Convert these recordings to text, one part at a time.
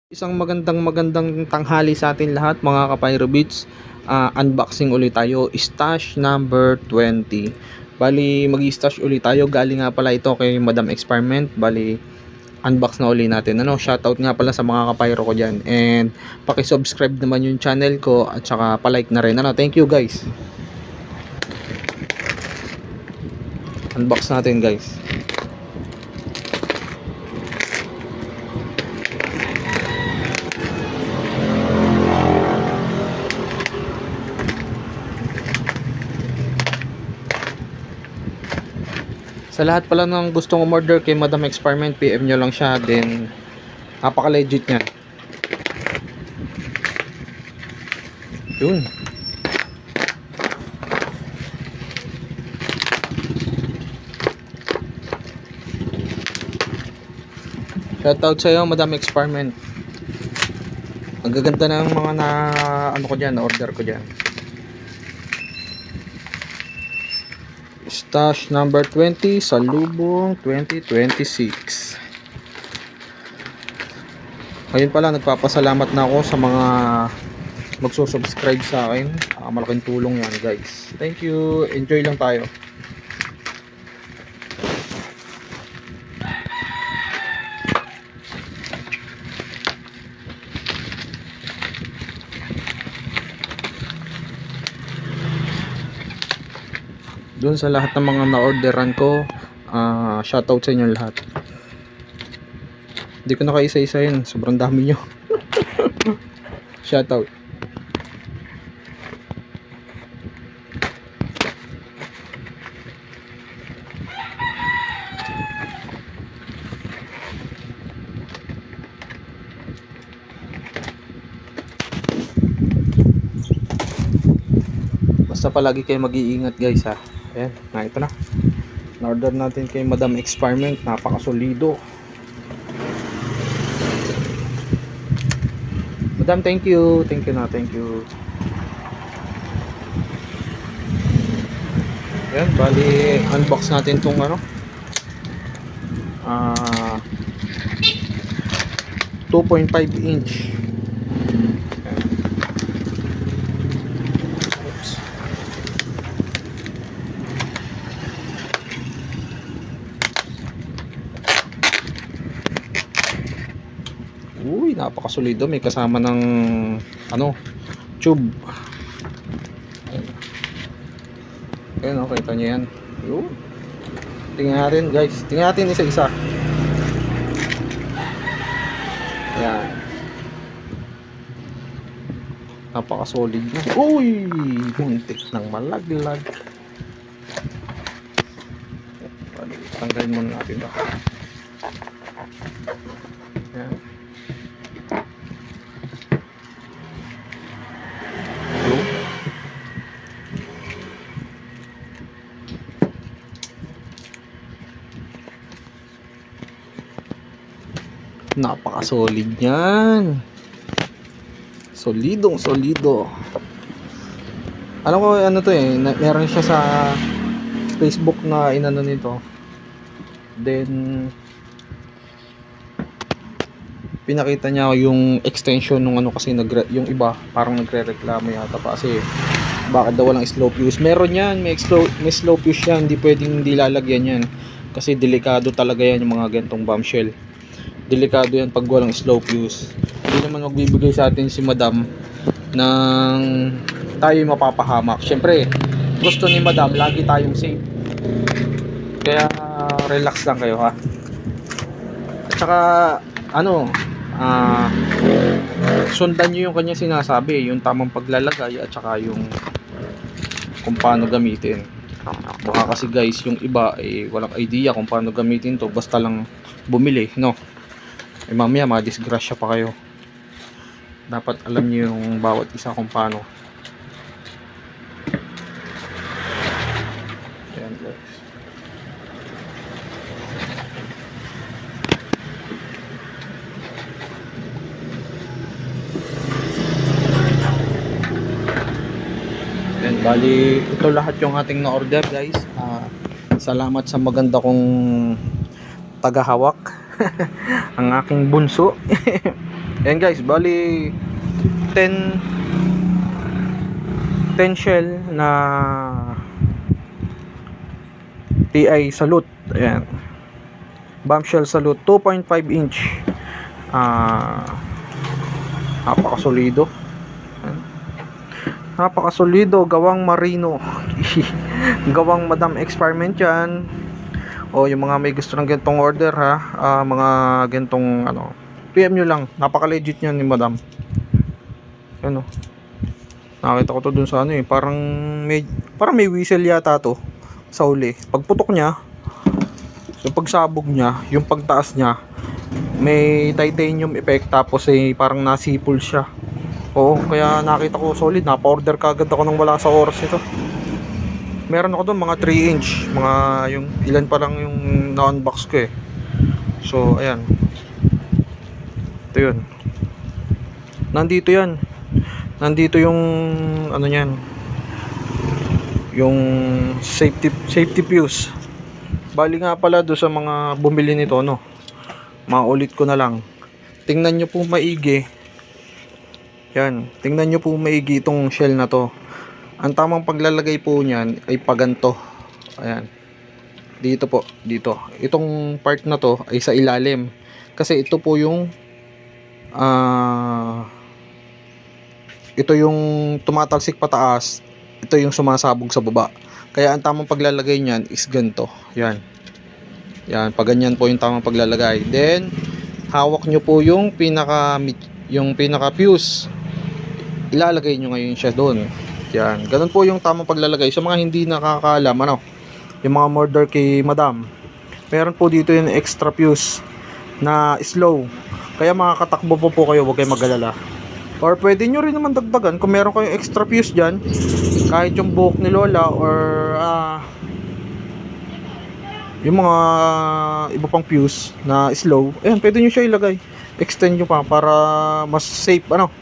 Isang magandang tanghali sa atin lahat mga ka-Pyro Beats. Unboxing ulit tayo, stash number 20. Bali mag-stash ulit tayo, galing nga pala ito kay Madam Experiment. Bali unbox na ulit natin. Shoutout nga pala sa mga ka-Pyro ko dyan. And paki-subscribe naman yung channel ko at saka pa-like na rin. Thank you guys. Unbox natin guys. Sa lahat pala ng gustong umorder kay Madam Experiment, PM nyo lang siya. Then napaka legit niya. Yun. Shoutout sa iyo Madam Experiment. Ang gaganda ng mga na order ko diyan. Stash number 20 sa Lubong 2026. Ayun pala, nagpapasalamat na ako sa mga magsusubscribe sa akin. Malaking tulong yan guys. Thank you. Enjoy lang tayo. Doon sa lahat ng mga na-orderan ko, shoutout sa inyo lahat. Hindi ko na kayo isa-isahin, sobrang dami nyo. Shoutout. Basta palagi kayo mag-iingat guys ha. Ayan, ito na. Na-order natin kay Madam Experiment, napakasolido. Madam, thank you. Thank you. Ayan, bali unbox natin tong 2.5 inch. Uy, napakasolido, may kasama ng tube. Ayan, kita nyo yan. Tingnan natin guys, tingnan natin isa-isa. Ayan, napakasolid na. Uy, muntik ng malaglag. Tanggalin muna natin ito. Ayan. Napaka-solid niyan. Solido. Alam ko to meron siya sa Facebook na inano nito. Then pinakita niya yung extension nung kasi yung iba parang nagrereklamo yata pa kasi bakit daw walang slow fuse. Meron yan, may slow fuse yan, hindi pwedeng hindi lalagyan yan kasi delikado talaga yan yung mga gantong bombshell. Delikado yan pag walang slow fuse. Hindi naman magbibigay sa atin si Madam ng tayo mapapahamak. Syempre gusto ni Madam lagi tayong safe, kaya relax lang kayo ha. At saka sundan nyo yung kanya sinasabi, yung tamang paglalagay at saka yung kung paano gamitin. Baka kasi guys yung iba walang idea kung paano gamitin to, basta lang bumili mamaya madisgrasya pa kayo. Dapat alam nyo yung bawat isa kung paano. Ayan guys. Ayan, bali ito lahat yung ating na-order guys. Salamat sa maganda kong tagahawak. Ang aking bunso. Ayan guys, bali 10 shell na TI Salute. Ayan. Bombshell Salute 2.5 inch. Napakasolido. Ayan. Napakasolido, gawang Marino. Gawang Madam Experiment yan. O yung mga may gusto ng gantong order ha, mga gantong ano, PM nyo lang. Napaka-legit nyo ni Madam. Ano? Nakita ko to dun sa ano eh, parang may whistle yata to sa huli. Pagputok niya, so pagsabog niya, yung pagtaas niya, may titanium effect tapos eh parang nasipol siya. Oo, kaya nakita ko solid. Napa-order kagad ako nang wala sa oras ito. Meron ako doon mga 3 inch, mga yung ilan pa lang yung na-unbox ko eh. So, ayan. Ito yun. Nandito yan. Nandito yung ano niyan. Yung safety fuse. Bali nga pala do sa mga bumili nito, no. Maulit ko na lang. Tingnan nyo po maigi. Yan, tingnan nyo po maigi itong shell na to. Ang tamang paglalagay po niyan ay paganto. Ayan. Dito po, dito. Itong part na to ay sa ilalim. Kasi ito po yung ito yung tumatalsik pataas, ito yung sumasabog sa baba. Kaya ang tamang paglalagay niyan is ganito. Yan. Yan, pag ganyan po yung tamang paglalagay. Then hawak nyo po yung pinaka fuse. Ilalagay nyo ngayon siya doon. Yan, ganun po yung tamang paglalagay. Sa mga hindi nakakaalam, ano, yung mga order kay Madam, meron po dito yung extra fuse na slow. Kaya makakatakbo po kayo, huwag kayong mag-alala. Or pwede nyo rin naman dagdagan kung meron kayong extra fuse dyan, kahit yung buhok ni Lola or yung mga iba pang fuse na slow, ayan, pwede nyo siya ilagay. Extend nyo pa para mas safe, ano.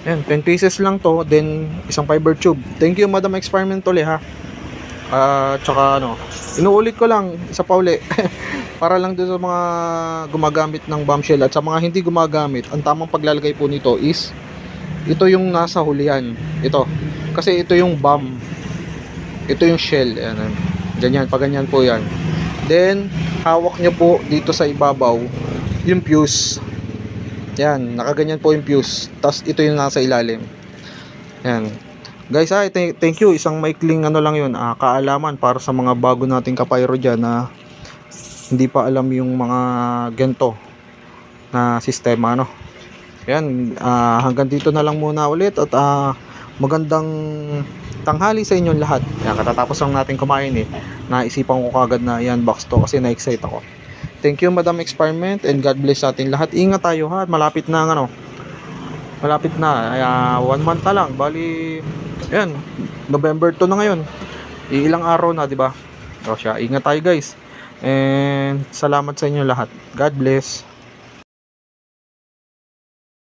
Ayan, 10 pieces lang to, then isang fiber tube. Thank you Madam Experiment ulit ha. Tsaka ano, inuulit ko lang, isa pa uli. Para lang doon sa mga gumagamit ng bombshell at sa mga hindi gumagamit, ang tamang paglalagay po nito is ito yung nasa hulihan. Ito. Kasi ito yung bomb. Ito yung shell. Ayan. Ganyan, pag ganyan po yan. Then, hawak nyo po dito sa ibabaw yung fuse. Yan, nakaganyan po yung fuse. Tapos ito yung nasa ilalim. Yan. Guys, thank you. Isang maikling ano lang yun, kaalaman para sa mga bago nating kapayro dyan na hindi pa alam yung mga ganito na sistema, no. Yan, hanggang dito na lang muna ulit at magandang tanghali sa inyong lahat. Yan, katatapos lang natin kumain eh. Naisipan ko kagad na i-unbox to kasi na-excite ako. Thank you Madam Experiment and God bless sa ating lahat. Ingat tayo ha, malapit na ano. Malapit na, 1 month na lang. Bali, yan, November 2 na ngayon. Ilang araw na, di ba? So siya, ingat tayo guys. And salamat sa inyo lahat. God bless.